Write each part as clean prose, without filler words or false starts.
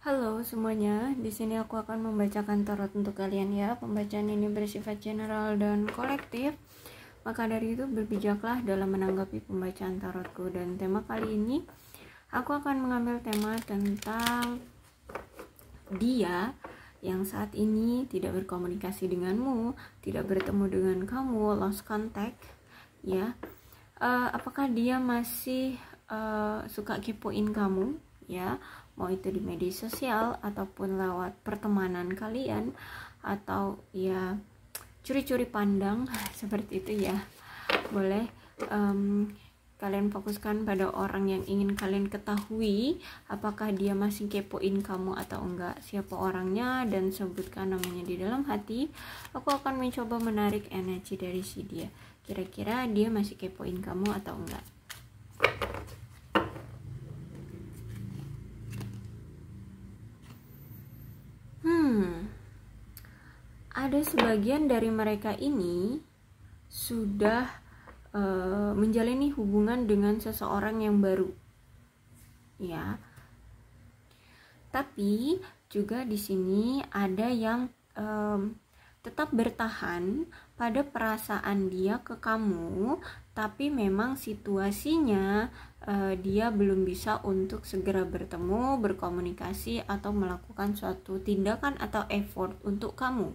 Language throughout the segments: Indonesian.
Halo semuanya, di sini aku akan membacakan tarot untuk kalian ya. Pembacaan ini bersifat general dan kolektif. Maka dari itu berbijaklah dalam menanggapi pembacaan tarotku. Dan tema kali ini aku akan mengambil tema tentang dia yang saat ini tidak berkomunikasi denganmu, tidak bertemu dengan kamu, lost contact ya. Apakah dia masih suka kepoin kamu ya, mau itu di media sosial ataupun lewat pertemanan kalian, atau ya curi-curi pandang seperti itu ya. Boleh kalian fokuskan pada orang yang ingin kalian ketahui, apakah dia masih kepoin kamu atau enggak, siapa orangnya, dan sebutkan namanya di dalam hati. Aku akan mencoba menarik energi dari si dia. Kira-kira dia masih kepoin kamu atau enggak? Ada sebagian dari mereka ini sudah menjalani hubungan dengan seseorang yang baru, ya. Tapi juga di sini ada yang tetap bertahan pada perasaan dia ke kamu, tapi memang situasinya dia belum bisa untuk segera bertemu, berkomunikasi, atau melakukan suatu tindakan atau effort untuk kamu,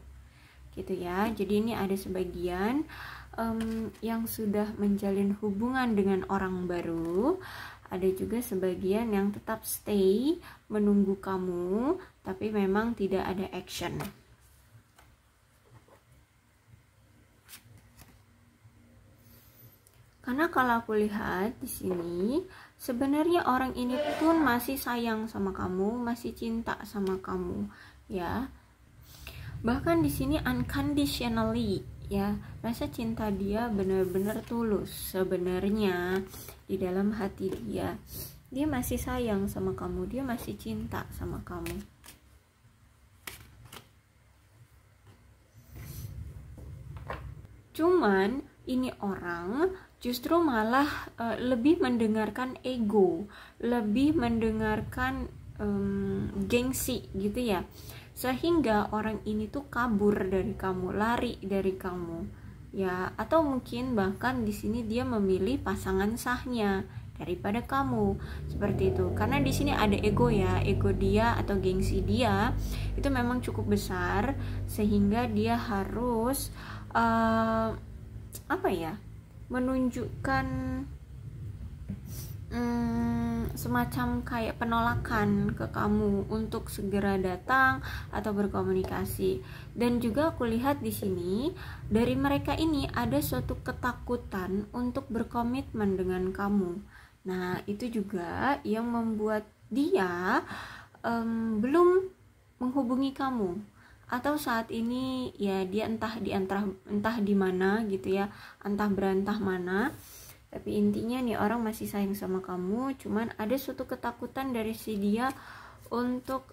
gitu ya. Jadi ini ada sebagian yang sudah menjalin hubungan dengan orang baru, ada juga sebagian yang tetap stay menunggu kamu, tapi memang tidak ada action. Karena kalau aku lihat di sini, sebenarnya orang ini pun masih sayang sama kamu, masih cinta sama kamu, ya. Bahkan di sini unconditionally, ya. Rasa cinta dia benar-benar tulus. Sebenarnya di dalam hati dia masih sayang sama kamu, dia masih cinta sama kamu. Cuman ini orang justru malah lebih mendengarkan ego, lebih mendengarkan gengsi gitu ya, sehingga orang ini tuh kabur dari kamu, lari dari kamu ya. Atau mungkin bahkan di sini dia memilih pasangan sahnya daripada kamu, seperti itu. Karena di sini ada ego ya, ego dia atau gengsi dia itu memang cukup besar, sehingga dia harus menunjukkan semacam kayak penolakan ke kamu untuk segera datang atau berkomunikasi. Dan juga aku lihat di sini dari mereka ini ada suatu ketakutan untuk berkomitmen dengan kamu. Nah, itu juga yang membuat dia belum menghubungi kamu, atau saat ini ya dia entah di mana gitu ya, entah berantah mana. Tapi intinya nih orang masih sayang sama kamu, cuman ada suatu ketakutan dari si dia untuk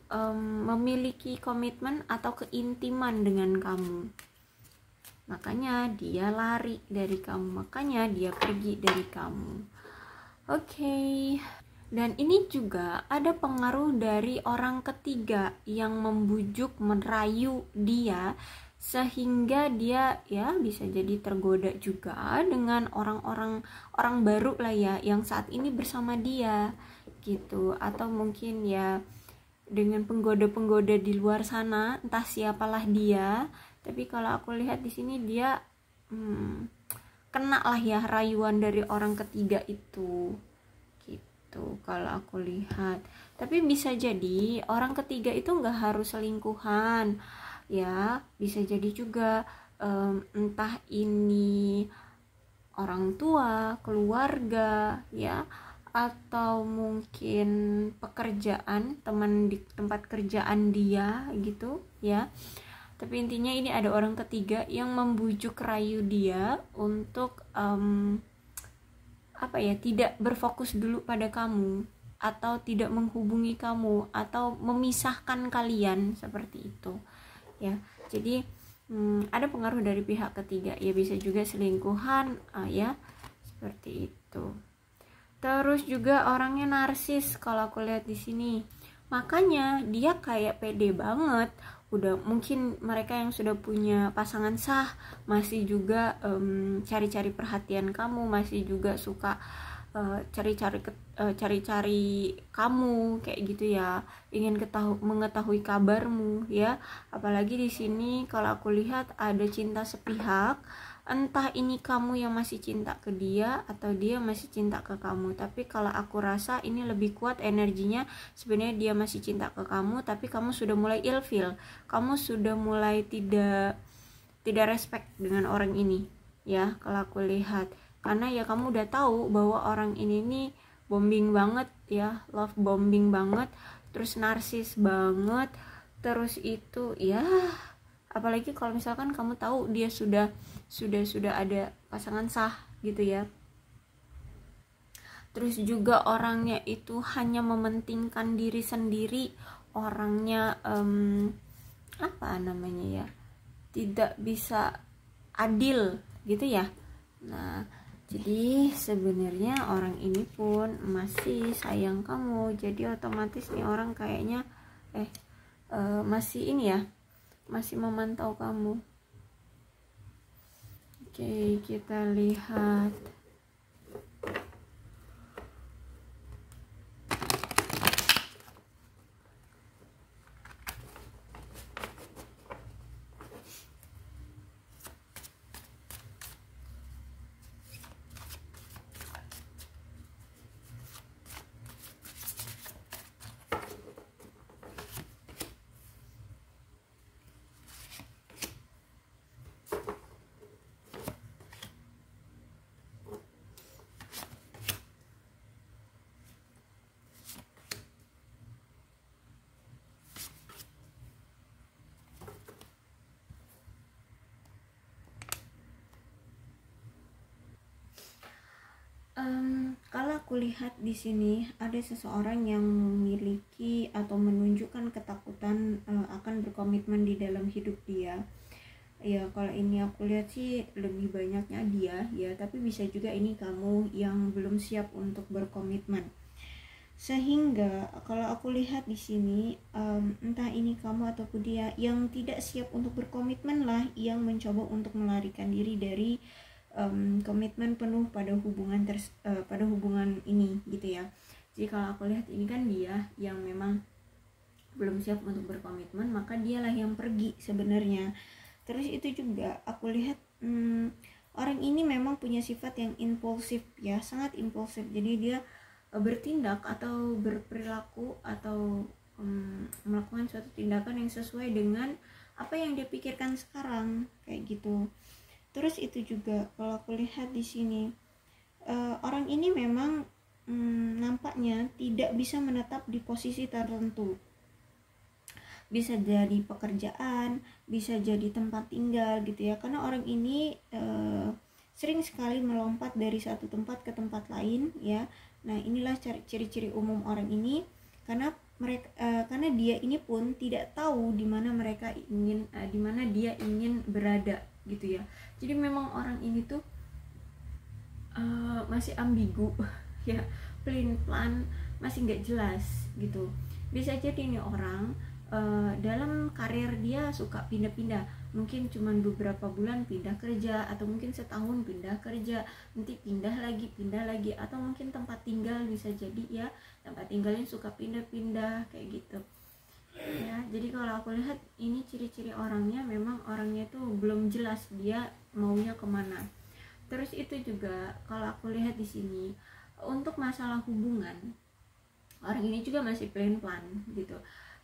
memiliki komitmen atau keintiman dengan kamu. Makanya dia lari dari kamu, makanya dia pergi dari kamu. Oke. Dan ini juga ada pengaruh dari orang ketiga yang membujuk, merayu dia, sehingga dia ya bisa jadi tergoda juga dengan orang baru lah ya, yang saat ini bersama dia gitu. Atau mungkin ya dengan penggoda-penggoda di luar sana, entah siapalah dia. Tapi kalau aku lihat di sini dia kena lah ya rayuan dari orang ketiga itu. Tuh kalau aku lihat. Tapi bisa jadi orang ketiga itu nggak harus selingkuhan ya, bisa jadi juga entah ini orang tua, keluarga ya, atau mungkin pekerjaan, teman di tempat kerjaan dia gitu ya. Tapi intinya ini ada orang ketiga yang membujuk rayu dia untuk tidak berfokus dulu pada kamu, atau tidak menghubungi kamu, atau memisahkan kalian, seperti itu ya. Jadi ada pengaruh dari pihak ketiga ya, bisa juga selingkuhan ya, seperti itu. Terus juga orangnya narsis kalau aku lihat di sini. Makanya dia kayak pede banget. Udah mungkin mereka yang sudah punya pasangan sah masih juga cari-cari perhatian kamu, masih juga suka cari-cari kamu kayak gitu ya, ingin mengetahui kabarmu ya. Apalagi di sini kalau aku lihat ada cinta sepihak, entah ini kamu yang masih cinta ke dia atau dia masih cinta ke kamu. Tapi kalau aku rasa ini lebih kuat energinya, sebenarnya dia masih cinta ke kamu tapi kamu sudah mulai ilfeel, kamu sudah mulai tidak respect dengan orang ini ya kalau aku lihat. Karena ya kamu udah tahu bahwa orang ini nih bombing banget ya, love bombing banget, terus narsis banget, terus itu ya, apalagi kalau misalkan kamu tahu dia sudah ada pasangan sah gitu ya. Terus juga orangnya itu hanya mementingkan diri sendiri, orangnya apa namanya ya, tidak bisa adil gitu ya. Nah, jadi sebenarnya orang ini pun masih sayang kamu. Jadi otomatis nih orang kayaknya masih ini ya, masih memantau kamu. Oke, kita lihat. Kalau aku lihat di sini ada seseorang yang memiliki atau menunjukkan ketakutan akan berkomitmen di dalam hidup dia. Ya kalau ini aku lihat sih lebih banyaknya dia ya, tapi bisa juga ini kamu yang belum siap untuk berkomitmen. Sehingga kalau aku lihat di sini entah ini kamu ataupun dia yang tidak siap untuk berkomitmen lah, yang mencoba untuk melarikan diri dari komitmen penuh pada hubungan ini gitu ya. Jadi kalau aku lihat ini kan dia yang memang belum siap untuk berkomitmen, maka dialah yang pergi sebenarnya. Terus itu juga aku lihat orang ini memang punya sifat yang impulsif ya, sangat impulsif. Jadi dia bertindak atau berperilaku atau melakukan suatu tindakan yang sesuai dengan apa yang dia pikirkan sekarang kayak gitu. Terus itu juga kalau aku lihat di sini orang ini memang nampaknya tidak bisa menetap di posisi tertentu. Bisa jadi pekerjaan, bisa jadi tempat tinggal gitu ya. Karena orang ini sering sekali melompat dari satu tempat ke tempat lain ya. Nah, inilah ciri-ciri umum orang ini, karena karena dia ini pun tidak tahu di mana dia ingin berada gitu ya. Jadi memang orang ini tuh masih ambigu ya, pelin-pelan, masih nggak jelas gitu. Bisa jadi nih orang dalam karir dia suka pindah-pindah, mungkin cuman beberapa bulan pindah kerja, atau mungkin setahun pindah kerja, nanti pindah lagi, atau mungkin tempat tinggal, bisa jadi ya tempat tinggalnya suka pindah-pindah kayak gitu ya. Jadi kalau aku lihat ini ciri-ciri orangnya, memang orangnya tuh belum jelas dia maunya kemana. Terus itu juga kalau aku lihat di sini untuk masalah hubungan, orang ini juga masih plan gitu.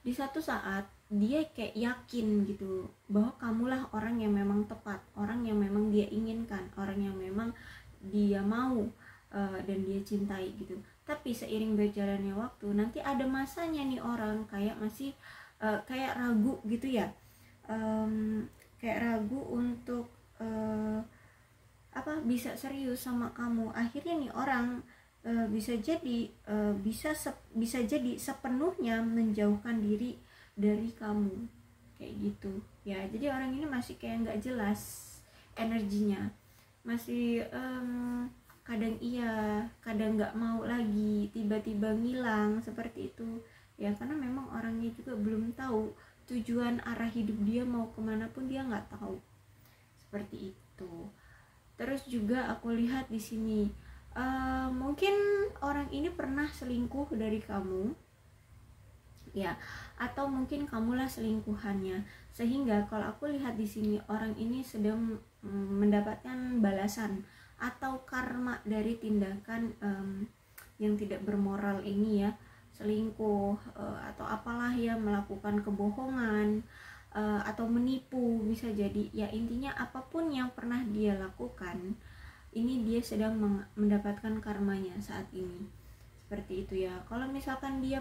Di satu saat dia kayak yakin gitu bahwa kamulah orang yang memang tepat, orang yang memang dia inginkan, orang yang memang dia mau dan dia cintai gitu. Tapi seiring berjalannya waktu, nanti ada masanya nih orang kayak masih kayak ragu gitu ya, kayak ragu untuk bisa serius sama kamu. Akhirnya nih orang bisa jadi sepenuhnya menjauhkan diri dari kamu kayak gitu ya. Jadi orang ini masih kayak nggak jelas energinya, masih kadang iya kadang nggak mau lagi, tiba-tiba ngilang seperti itu ya, karena memang orangnya juga belum tahu tujuan arah hidup dia mau kemana pun dia nggak tahu, seperti itu. Terus juga aku lihat di sini mungkin orang ini pernah selingkuh dari kamu, ya, atau mungkin kamulah selingkuhannya, sehingga kalau aku lihat di sini orang ini sedang mendapatkan balasan atau karma dari tindakan yang tidak bermoral ini ya, selingkuh atau apalah ya, melakukan kebohongan atau menipu, bisa jadi ya, intinya apapun yang pernah dia lakukan ini dia sedang mendapatkan karmanya saat ini, seperti itu ya. Kalau misalkan dia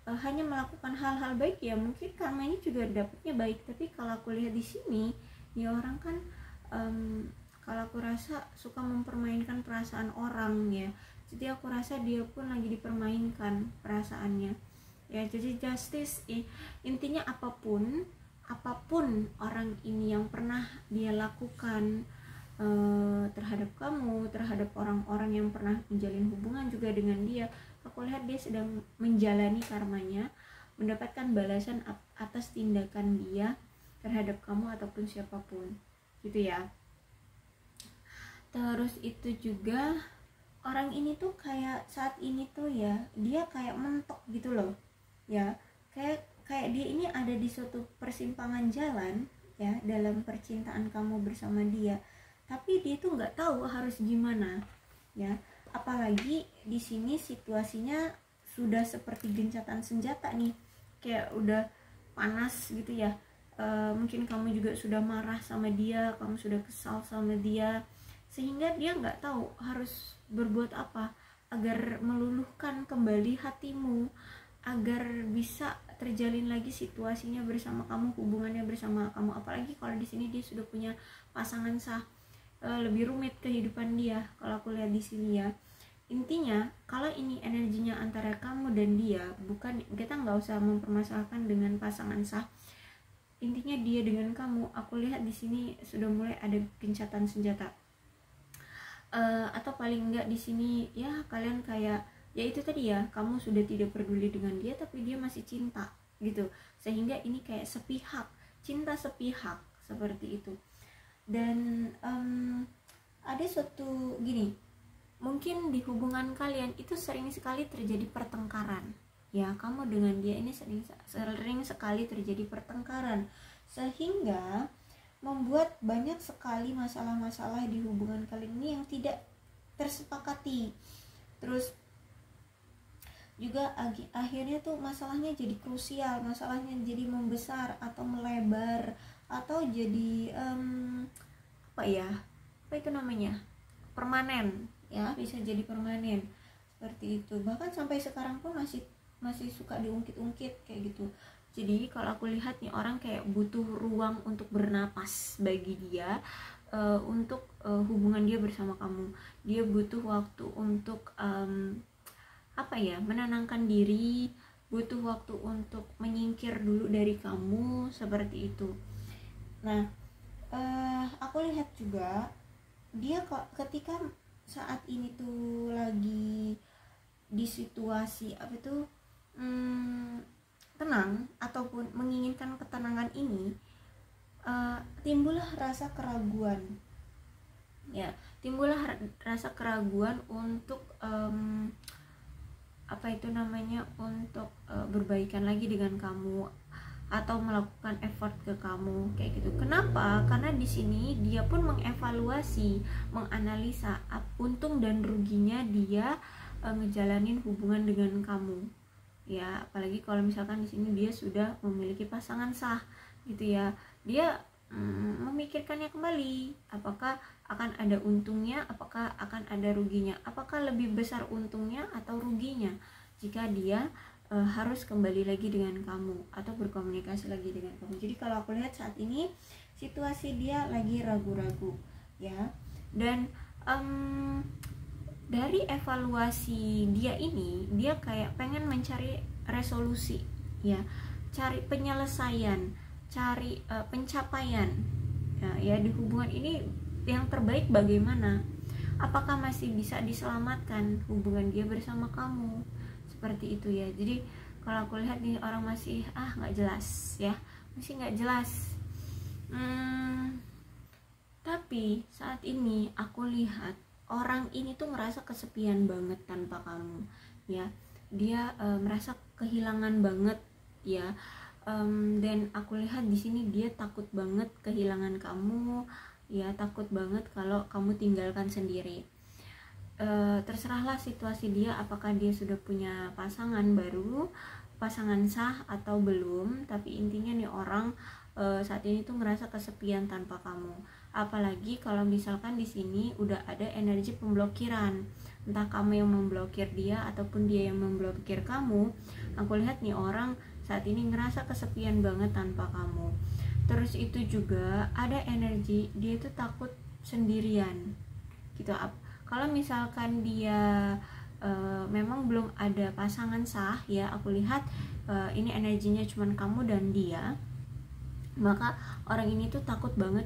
hanya melakukan hal-hal baik ya mungkin karmanya juga dapatnya baik, tapi kalau aku lihat di sini dia orang kan kalau aku rasa suka mempermainkan perasaan orang ya, jadi aku rasa dia pun lagi dipermainkan perasaannya ya. Jadi justice intinya apapun orang ini yang pernah dia lakukan terhadap kamu, terhadap orang-orang yang pernah menjalin hubungan juga dengan dia, aku lihat dia sedang menjalani karmanya, mendapatkan balasan atas tindakan dia terhadap kamu ataupun siapapun gitu ya. Terus itu juga orang ini tuh kayak saat ini tuh ya, dia kayak mentok gitu loh ya, kayak dia ini ada di suatu persimpangan jalan ya dalam percintaan kamu bersama dia, tapi dia tuh nggak tahu harus gimana ya. Apalagi di sini situasinya sudah seperti gencatan senjata nih, kayak udah panas gitu ya. Mungkin kamu juga sudah marah sama dia, kamu sudah kesal sama dia, sehingga dia nggak tahu harus berbuat apa agar meluluhkan kembali hatimu, agar bisa terjalin lagi situasinya bersama kamu, hubungannya bersama kamu. Apalagi kalau di sini dia sudah punya pasangan sah, lebih rumit kehidupan dia kalau aku lihat di sini ya. Intinya kalau ini energinya antara kamu dan dia, bukan, kita nggak usah mempermasalahkan dengan pasangan sah, intinya dia dengan kamu. Aku lihat di sini sudah mulai ada gencatan senjata, atau paling enggak di sini ya kalian kayak ya itu tadi ya, kamu sudah tidak peduli dengan dia tapi dia masih cinta gitu, sehingga ini kayak sepihak, cinta sepihak seperti itu. Dan ada suatu gini, mungkin di hubungan kalian itu sering sekali terjadi pertengkaran ya, kamu dengan dia ini sering sekali terjadi pertengkaran, sehingga membuat banyak sekali masalah-masalah di hubungan kalian ini yang tidak tersepakati. Terus juga akhirnya tuh masalahnya jadi krusial, masalahnya jadi membesar atau melebar, atau jadi apa itu namanya, permanen ya, bisa jadi permanen seperti itu. Bahkan sampai sekarang pun masih suka diungkit-ungkit kayak gitu. Jadi kalau aku lihat nih orang kayak butuh ruang untuk bernapas bagi dia, untuk hubungan dia bersama kamu. Dia butuh waktu untuk menenangkan diri, butuh waktu untuk menyingkir dulu dari kamu, seperti itu. Nah, aku lihat juga dia ketika saat ini tuh lagi di situasi tenang ataupun menginginkan ketenangan ini, timbullah rasa keraguan ya, timbullah rasa keraguan untuk untuk berbaikan lagi dengan kamu atau melakukan effort ke kamu kayak gitu. Kenapa? Karena di sini dia pun mengevaluasi, menganalisa untung dan ruginya dia ngejalanin hubungan dengan kamu ya. Apalagi kalau misalkan di sini dia sudah memiliki pasangan sah gitu ya, dia memikirkannya kembali, apakah akan ada untungnya, apakah akan ada ruginya, apakah lebih besar untungnya atau ruginya jika dia harus kembali lagi dengan kamu atau berkomunikasi lagi dengan kamu. Jadi kalau aku lihat saat ini situasi dia lagi ragu-ragu ya. Dan dari evaluasi dia ini, dia kayak pengen mencari resolusi ya, cari penyelesaian, cari pencapaian ya di hubungan ini yang terbaik bagaimana, apakah masih bisa diselamatkan hubungan dia bersama kamu, seperti itu ya. Jadi kalau aku lihat nih orang masih nggak jelas ya, masih nggak jelas. Tapi saat ini aku lihat orang ini tuh ngerasa kesepian banget tanpa kamu ya. Dia merasa kehilangan banget ya. Dan aku lihat di sini dia takut banget kehilangan kamu ya, takut banget kalau kamu tinggalkan sendiri. Terserahlah situasi dia, apakah dia sudah punya pasangan baru, pasangan sah atau belum, tapi intinya nih orang saat ini tuh ngerasa kesepian tanpa kamu. Apalagi kalau misalkan di sini udah ada energi pemblokiran, entah kamu yang memblokir dia ataupun dia yang memblokir kamu. Aku lihat nih orang saat ini ngerasa kesepian banget tanpa kamu. Terus itu juga ada energi dia tuh takut sendirian gitu. Kalau misalkan dia memang belum ada pasangan sah ya, aku lihat ini energinya cuman kamu dan dia, maka orang ini tuh takut banget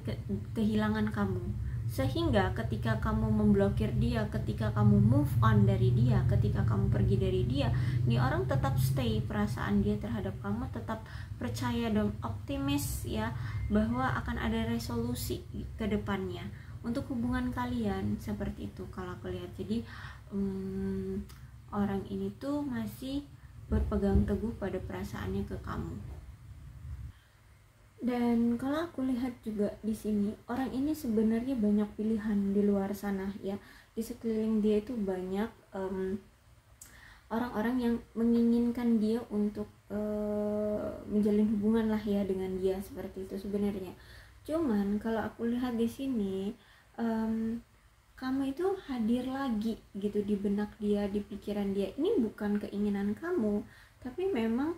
kehilangan kamu. Sehingga ketika kamu memblokir dia, ketika kamu move on dari dia, ketika kamu pergi dari dia, nih orang tetap stay perasaan dia terhadap kamu, tetap percaya dan optimis ya bahwa akan ada resolusi ke depannya untuk hubungan kalian, seperti itu kalau aku lihat. Jadi orang ini tuh masih berpegang teguh pada perasaannya ke kamu. Dan kalau aku lihat juga di sini orang ini sebenarnya banyak pilihan di luar sana ya. Di sekeliling dia itu banyak orang-orang yang menginginkan dia untuk menjalin hubungan lah ya dengan dia, seperti itu sebenarnya. Cuman kalau aku lihat di sini kamu itu hadir lagi gitu di benak dia, di pikiran dia. Ini bukan keinginan kamu, tapi memang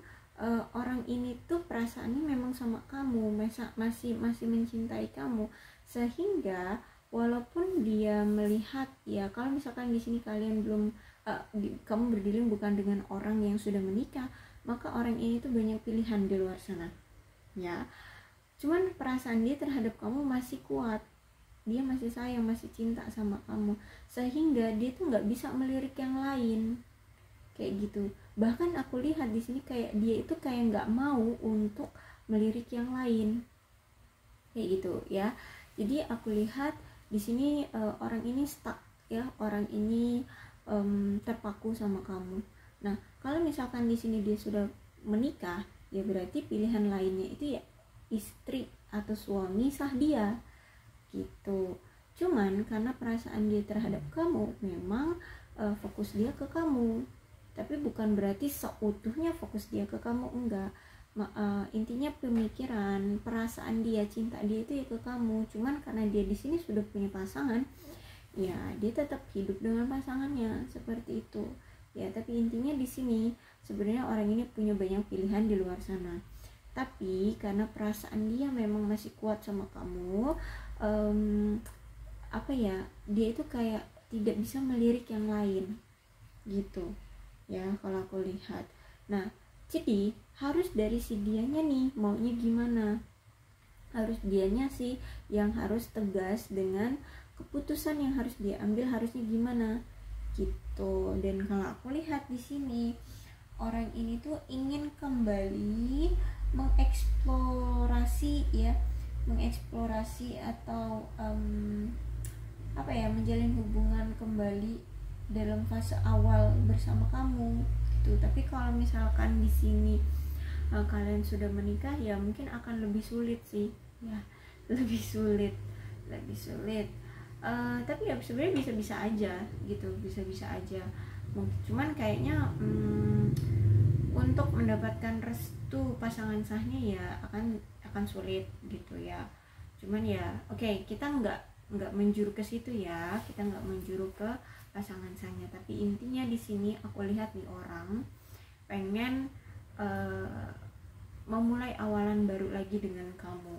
orang ini tuh perasaannya memang sama kamu, masih mencintai kamu. Sehingga walaupun dia melihat ya, kalau misalkan di sini kalian belum kamu berdiri bukan dengan orang yang sudah menikah, maka orang ini tuh banyak pilihan di luar sana ya. Cuman perasaan dia terhadap kamu masih kuat, dia masih sayang, masih cinta sama kamu, sehingga dia tuh nggak bisa melirik yang lain kayak gitu. Bahkan aku lihat di sini kayak dia itu kayak nggak mau untuk melirik yang lain kayak gitu ya. Jadi aku lihat di sini orang ini stuck ya, orang ini terpaku sama kamu. Nah kalau misalkan di sini dia sudah menikah ya, berarti pilihan lainnya itu ya istri atau suami sah dia gitu. Cuman karena perasaan dia terhadap kamu memang fokus dia ke kamu, tapi bukan berarti seutuhnya fokus dia ke kamu, enggak. Intinya pemikiran, perasaan dia, cinta dia itu ya ke kamu. Cuman karena dia di sini sudah punya pasangan, ya dia tetap hidup dengan pasangannya, seperti itu. Ya, tapi intinya di sini sebenarnya orang ini punya banyak pilihan di luar sana. Tapi karena perasaan dia memang masih kuat sama kamu, dia itu kayak tidak bisa melirik yang lain gitu ya kalau aku lihat. Nah jadi harus dari si dianya nih maunya gimana, harus dianya sih yang harus tegas dengan keputusan yang harus dia ambil, harusnya gimana gitu. Dan kalau aku lihat di sini orang ini tuh ingin kembali mengeksplorasi ya, mengeksplorasi atau menjalin hubungan kembali dalam fase awal bersama kamu gitu. Tapi kalau misalkan di sini kalian sudah menikah ya mungkin akan lebih sulit sih ya, lebih sulit. Tapi ya sebenarnya bisa-bisa aja gitu, bisa-bisa aja. Cuman kayaknya untuk mendapatkan restu pasangan sahnya ya akan sulit gitu ya. Cuman ya oke, kita nggak menjuru ke situ ya, kita nggak menjuru ke pasangan sahnya. Tapi intinya di sini aku lihat nih orang pengen memulai awalan baru lagi dengan kamu.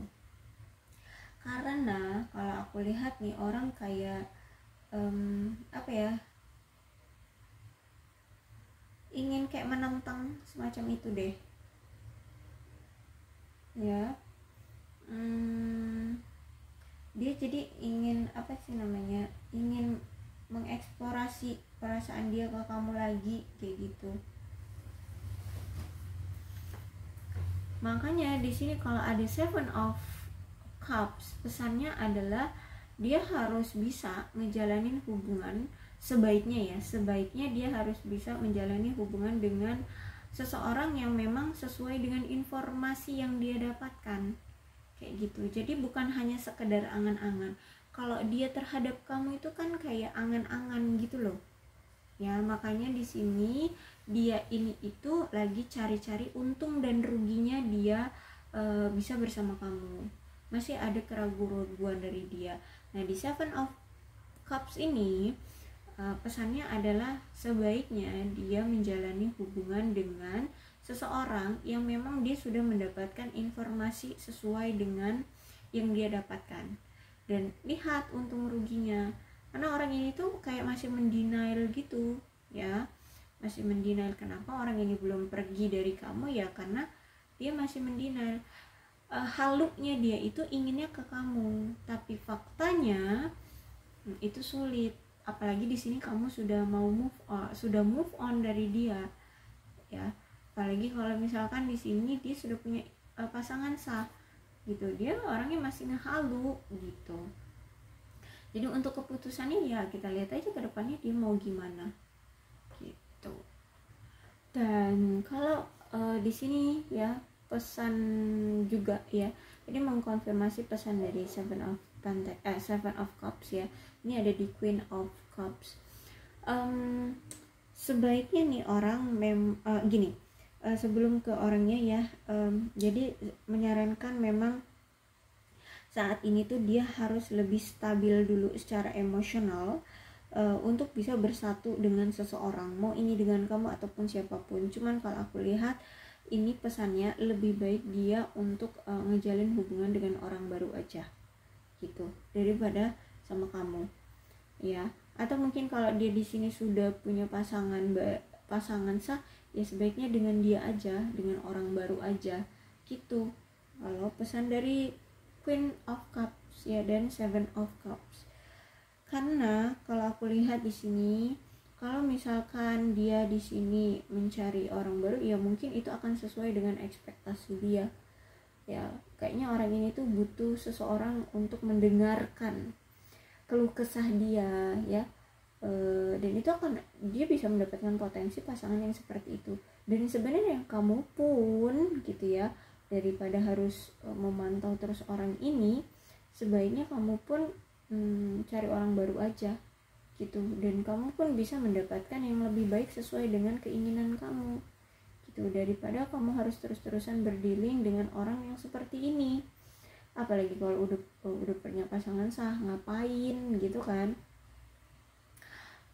Karena kalau aku lihat nih orang kayak ingin kayak menantang semacam itu deh ya. Dia jadi ingin ingin mengeksplorasi, mengeksplorasi perasaan dia ke kamu lagi kayak gitu. Makanya di sini kalau ada Seven of Cups, pesannya adalah dia harus bisa ngejalanin hubungan sebaiknya dia harus bisa menjalani hubungan dengan seseorang yang memang sesuai dengan informasi yang dia dapatkan, kayak gitu. Jadi bukan hanya sekedar angan-angan. Kalau dia terhadap kamu itu kan kayak angan-angan gitu loh ya. Makanya di sini dia ini itu lagi cari-cari untung dan ruginya dia bisa bersama kamu, masih ada keraguan-keraguan dari dia. Nah di Seven of Cups ini pesannya adalah sebaiknya dia menjalani hubungan dengan seseorang yang memang dia sudah mendapatkan informasi sesuai dengan yang dia dapatkan, dan lihat untung ruginya. Karena orang ini tuh kayak masih mendenial gitu ya, masih mendenial. Kenapa orang ini belum pergi dari kamu ya? Karena dia masih mendenial. Haluknya dia itu inginnya ke kamu, tapi faktanya itu sulit. Apalagi di sini kamu sudah move on dari dia ya. Apalagi kalau misalkan di sini dia sudah punya pasangan sah gitu, dia orangnya masih ngehalu gitu. Jadi untuk keputusannya ya kita lihat aja ke depannya dia mau gimana gitu. Dan kalau di sini ya pesan juga ya, jadi mengkonfirmasi pesan dari Seven of Cups ya. Ini ada di Queen of Cups. Sebaiknya nih orang gini, sebelum ke orangnya ya, jadi menyarankan memang saat ini tuh dia harus lebih stabil dulu secara emosional untuk bisa bersatu dengan seseorang, mau ini dengan kamu ataupun siapapun. Cuman kalau aku lihat ini pesannya lebih baik dia untuk ngejalin hubungan dengan orang baru aja gitu, daripada sama kamu ya. Atau mungkin kalau dia di sini sudah punya pasangan sah ya, sebaiknya dengan dia aja, dengan orang baru aja gitu. Kalau pesan dari Queen of Cups ya dan Seven of Cups. Karena kalau aku lihat di sini, kalau misalkan dia di sini mencari orang baru ya mungkin itu akan sesuai dengan ekspektasi dia ya. Kayaknya orang ini tuh butuh seseorang untuk mendengarkan keluh kesah dia ya, dan itu akan dia bisa mendapatkan potensi pasangan yang seperti itu. Dan sebenarnya kamu pun gitu ya, daripada harus memantau terus orang ini, sebaiknya kamu pun cari orang baru aja gitu, dan kamu pun bisa mendapatkan yang lebih baik sesuai dengan keinginan kamu gitu, daripada kamu harus terus-terusan berdealing dengan orang yang seperti ini. Apalagi kalau udah punya pasangan sah, ngapain gitu kan.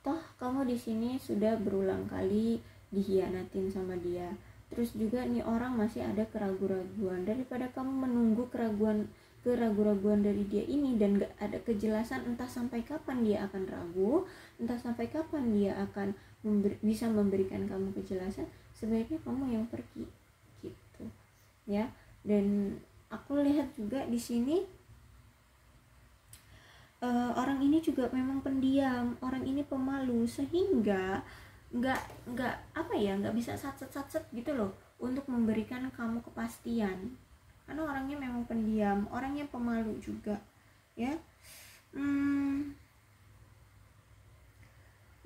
Toh kamu di sini sudah berulang kali dihianatin sama dia, terus juga nih orang masih ada keraguan-keraguan. Daripada kamu menunggu keraguan dari dia ini dan gak ada kejelasan entah sampai kapan dia akan ragu, entah sampai kapan dia akan bisa memberikan kamu kejelasan, sebaiknya kamu yang pergi gitu ya. Dan aku lihat juga di sini orang ini juga memang pendiam, orang ini pemalu, sehingga nggak bisa satset gitu loh untuk memberikan kamu kepastian. Karena orangnya memang pendiam, orangnya pemalu juga ya.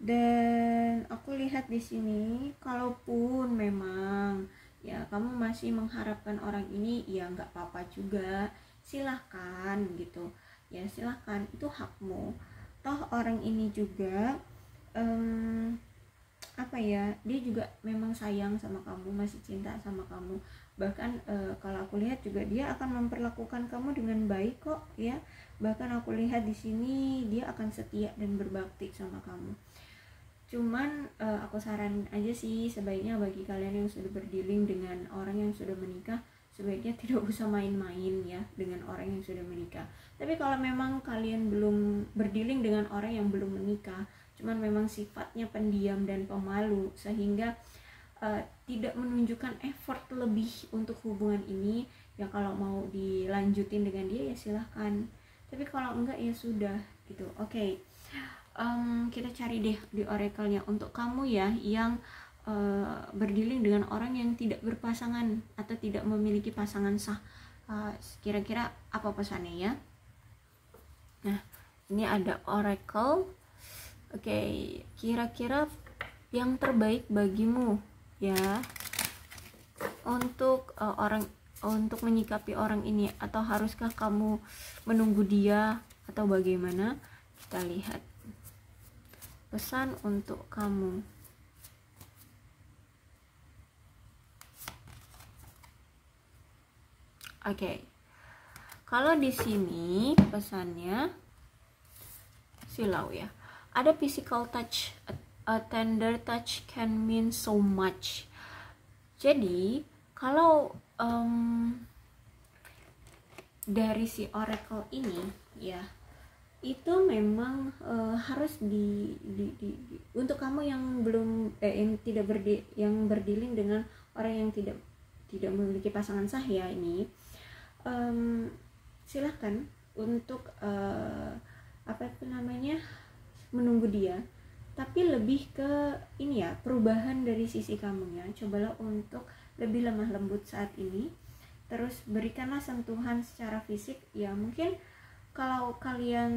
Dan aku lihat di sini, kalaupun memang ya kamu masih mengharapkan orang ini, ya nggak apa-apa juga, silahkan gitu ya, silahkan, itu hakmu. Toh orang ini juga dia juga memang sayang sama kamu, masih cinta sama kamu. Bahkan kalau aku lihat juga dia akan memperlakukan kamu dengan baik kok ya. Bahkan aku lihat di sini dia akan setia dan berbakti sama kamu. Cuman aku saranin aja sih, sebaiknya bagi kalian yang sudah berdealing dengan orang yang sudah menikah, sebaiknya tidak usah main-main ya dengan orang yang sudah menikah. Tapi kalau memang kalian belum berdealing dengan orang yang belum menikah, cuman memang sifatnya pendiam dan pemalu, sehingga tidak menunjukkan effort lebih untuk hubungan ini ya, kalau mau dilanjutin dengan dia ya silahkan. Tapi kalau enggak ya sudah gitu. Oke. Kita cari deh di oracle-nya untuk kamu ya yang berdealing dengan orang yang tidak berpasangan atau tidak memiliki pasangan sah. Kira-kira apa pesannya ya? Nah, ini ada oracle. Oke, kira-kira yang terbaik bagimu ya untuk untuk menyikapi orang ini, atau haruskah kamu menunggu dia atau bagaimana? Kita lihat pesan untuk kamu. Oke. Kalau di sini pesannya silau ya. Ada physical touch, a tender touch can mean so much. Jadi kalau dari si oracle ini ya, itu memang harus untuk kamu yang belum yang tidak yang berdealing dengan orang yang tidak memiliki pasangan sah ya, ini silahkan untuk apa itu namanya, menunggu dia, tapi lebih ke ini ya, perubahan dari sisi kamu ya. Cobalah untuk lebih lemah lembut saat ini, terus berikanlah sentuhan secara fisik ya. Mungkin kalau kalian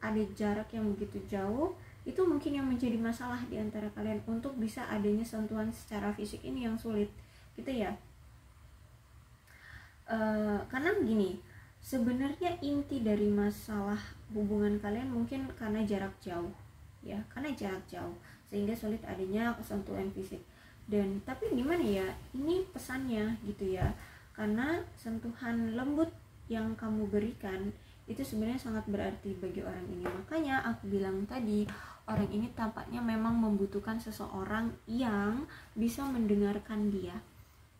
ada jarak yang begitu jauh, itu mungkin yang menjadi masalah di antara kalian untuk bisa adanya sentuhan secara fisik ini yang sulit gitu ya. Karena begini, sebenarnya inti dari masalah hubungan kalian mungkin karena jarak jauh ya, karena jarak jauh sehingga sulit adanya sentuhan fisik. Dan tapi gimana ya, ini pesannya gitu ya, karena sentuhan lembut yang kamu berikan itu sebenarnya sangat berarti bagi orang ini. Makanya aku bilang tadi, orang ini tampaknya memang membutuhkan seseorang yang bisa mendengarkan dia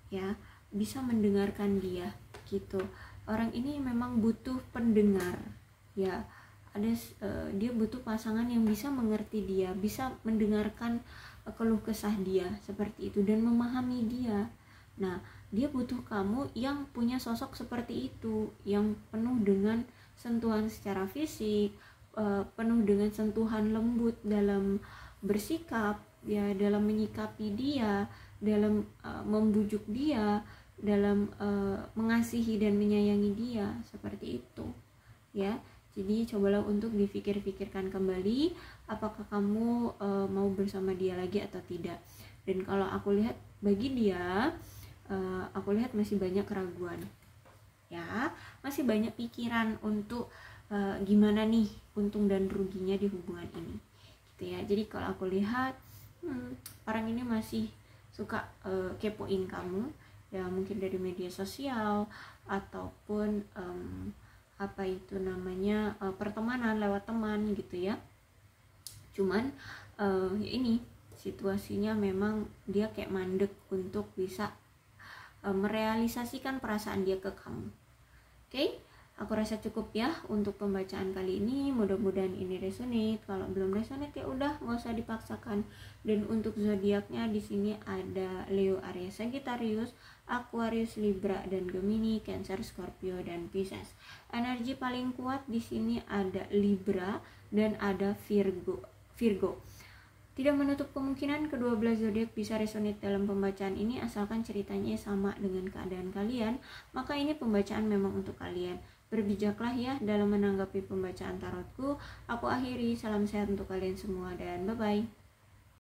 ya, bisa mendengarkan dia gitu. Orang ini memang butuh pendengar ya, ada dia butuh pasangan yang bisa mengerti dia, bisa mendengarkan keluh kesah dia seperti itu dan memahami dia. Nah, dia butuh kamu yang punya sosok seperti itu, yang penuh dengan sentuhan secara fisik, penuh dengan sentuhan lembut dalam bersikap ya, dalam menyikapi dia, dalam membujuk dia, dalam mengasihi dan menyayangi dia, seperti itu ya. Jadi cobalah untuk dipikir-pikirkan kembali apakah kamu mau bersama dia lagi atau tidak. Dan kalau aku lihat bagi dia, aku lihat masih banyak keraguan ya, masih banyak pikiran untuk gimana nih untung dan ruginya di hubungan ini gitu ya. Jadi kalau aku lihat orang ini masih suka kepoin kamu ya, mungkin dari media sosial ataupun apa itu namanya, pertemanan lewat teman gitu ya. Cuman ini situasinya memang dia kayak mandek untuk bisa merealisasikan perasaan dia ke kamu. Oke, aku rasa cukup ya untuk pembacaan kali ini. Mudah-mudahan ini resonate. Kalau belum resonate ya udah, nggak usah dipaksakan. Dan untuk zodiaknya di sini ada Leo, Aries, Sagittarius, Aquarius, Libra, dan Gemini, Cancer, Scorpio, dan Pisces. Energi paling kuat di sini ada Libra dan ada Virgo. Tidak menutup kemungkinan kedua belas zodiak bisa resonate dalam pembacaan ini, asalkan ceritanya sama dengan keadaan kalian, maka ini pembacaan memang untuk kalian. Berbijaklah ya dalam menanggapi pembacaan tarotku. Aku akhiri, salam sehat untuk kalian semua dan bye-bye.